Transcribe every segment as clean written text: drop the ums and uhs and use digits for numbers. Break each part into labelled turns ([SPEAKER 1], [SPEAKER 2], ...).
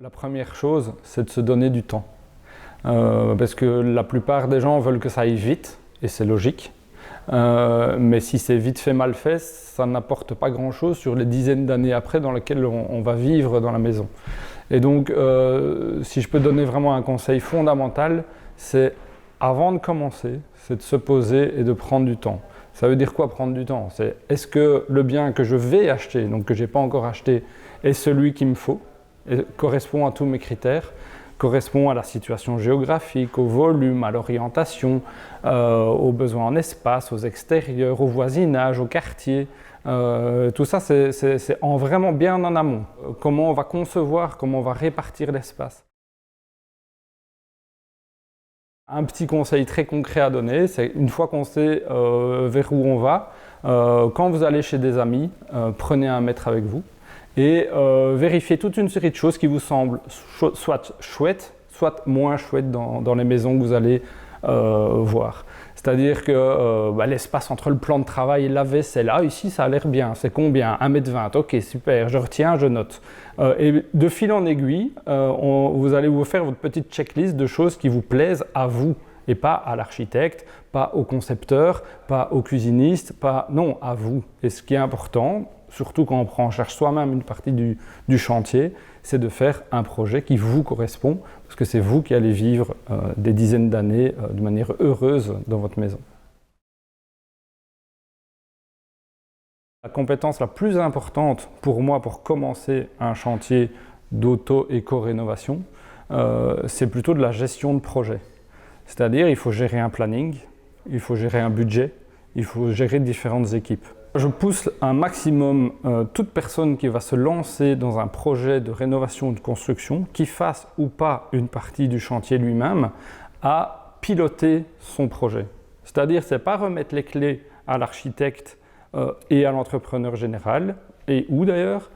[SPEAKER 1] La première chose, c'est de se donner du temps. Parce que la plupart des gens veulent que ça aille vite, et c'est logique. Mais si c'est vite fait, mal fait, ça n'apporte pas grand-chose sur les dizaines d'années après dans lesquelles on va vivre dans la maison. Et donc, si je peux donner vraiment un conseil fondamental, c'est avant de commencer, c'est de se poser et de prendre du temps. Ça veut dire quoi prendre du temps? C'est est-ce que le bien que je vais acheter, donc que je n'ai pas encore acheté, est celui qu'il me faut, et correspond à tous mes critères, correspond à la situation géographique, au volume, à l'orientation, aux besoins en espace, aux extérieurs, au voisinage, au quartier. Tout ça, c'est vraiment bien en amont. Comment on va concevoir, comment on va répartir l'espace. Un petit conseil très concret à donner, c'est une fois qu'on sait vers où on va, quand vous allez chez des amis, prenez un maître avec vous et vérifiez toute une série de choses qui vous semblent soit chouettes, soit moins chouettes dans les maisons que vous allez voir. C'est-à-dire que l'espace entre le plan de travail et la vaisselle, ici ça a l'air bien, c'est combien? 1,20 m, ok super, je retiens, je note. Et de fil en aiguille, vous allez vous faire votre petite checklist de choses qui vous plaisent à vous et pas à l'architecte, pas au concepteur, pas au cuisiniste, non, à vous. Et ce qui est important, surtout quand on prend en charge soi-même une partie du chantier, c'est de faire un projet qui vous correspond, parce que c'est vous qui allez vivre des dizaines d'années de manière heureuse dans votre maison. La compétence la plus importante pour moi pour commencer un chantier d'auto-éco-rénovation, c'est plutôt de la gestion de projet. C'est-à-dire il faut gérer un planning, il faut gérer un budget, il faut gérer différentes équipes. Je pousse un maximum toute personne qui va se lancer dans un projet de rénovation ou de construction, qui fasse ou pas une partie du chantier lui-même, à piloter son projet. C'est-à-dire, c'est pas remettre les clés à l'architecte et à l'entrepreneur général, et où d'ailleurs,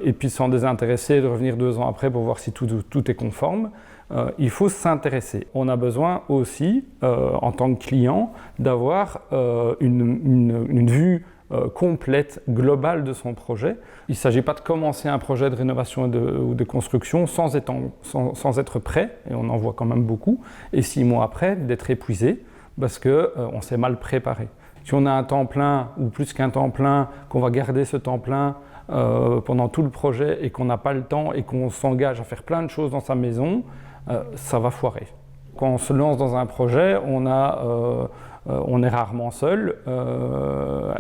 [SPEAKER 1] et puis s'en désintéresser et de revenir 2 ans après pour voir si tout est conforme. Il faut s'intéresser. On a besoin aussi, en tant que client, d'avoir une vue complète, globale de son projet. Il ne s'agit pas de commencer un projet de rénovation ou de construction sans être prêt, et on en voit quand même beaucoup, et 6 mois après, d'être épuisé parce qu'on s'est mal préparé. Si on a un temps plein ou plus qu'un temps plein, qu'on va garder ce temps plein pendant tout le projet et qu'on n'a pas le temps et qu'on s'engage à faire plein de choses dans sa maison, ça va foirer. Quand on se lance dans un projet, on est rarement seul.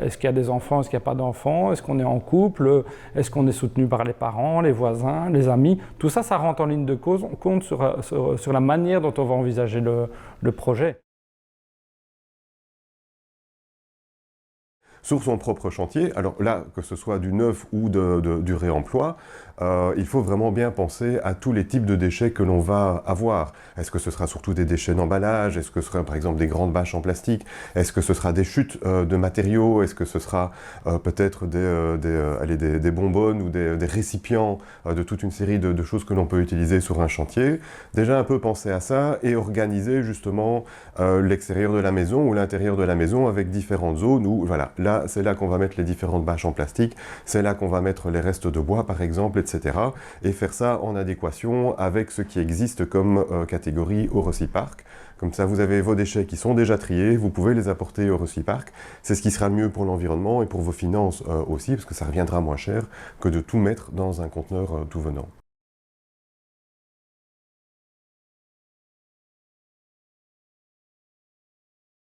[SPEAKER 1] Est-ce qu'il y a des enfants, est-ce qu'il n'y a pas d'enfants? Est-ce qu'on est en couple? Est-ce qu'on est soutenu par les parents, les voisins, les amis? Tout ça, ça rentre en ligne de compte sur la manière dont on va envisager le projet.
[SPEAKER 2] Sur son propre chantier, alors là, que ce soit du neuf ou du réemploi, il faut vraiment bien penser à tous les types de déchets que l'on va avoir. Est-ce que ce sera surtout des déchets d'emballage? Est-ce que ce sera par exemple des grandes bâches en plastique? Est-ce que ce sera des chutes de matériaux? Est-ce que ce sera peut-être des bonbonnes ou des récipients de toute une série de choses que l'on peut utiliser sur un chantier? Déjà un peu penser à ça et organiser justement l'extérieur de la maison ou l'intérieur de la maison avec différentes zones où, voilà, là c'est là qu'on va mettre les différentes bâches en plastique, c'est là qu'on va mettre les restes de bois par exemple, etc. Et faire ça en adéquation avec ce qui existe comme catégorie au Reciparc. Comme ça, vous avez vos déchets qui sont déjà triés, vous pouvez les apporter au Reciparc. C'est ce qui sera le mieux pour l'environnement et pour vos finances aussi, parce que ça reviendra moins cher que de tout mettre dans un conteneur tout venant.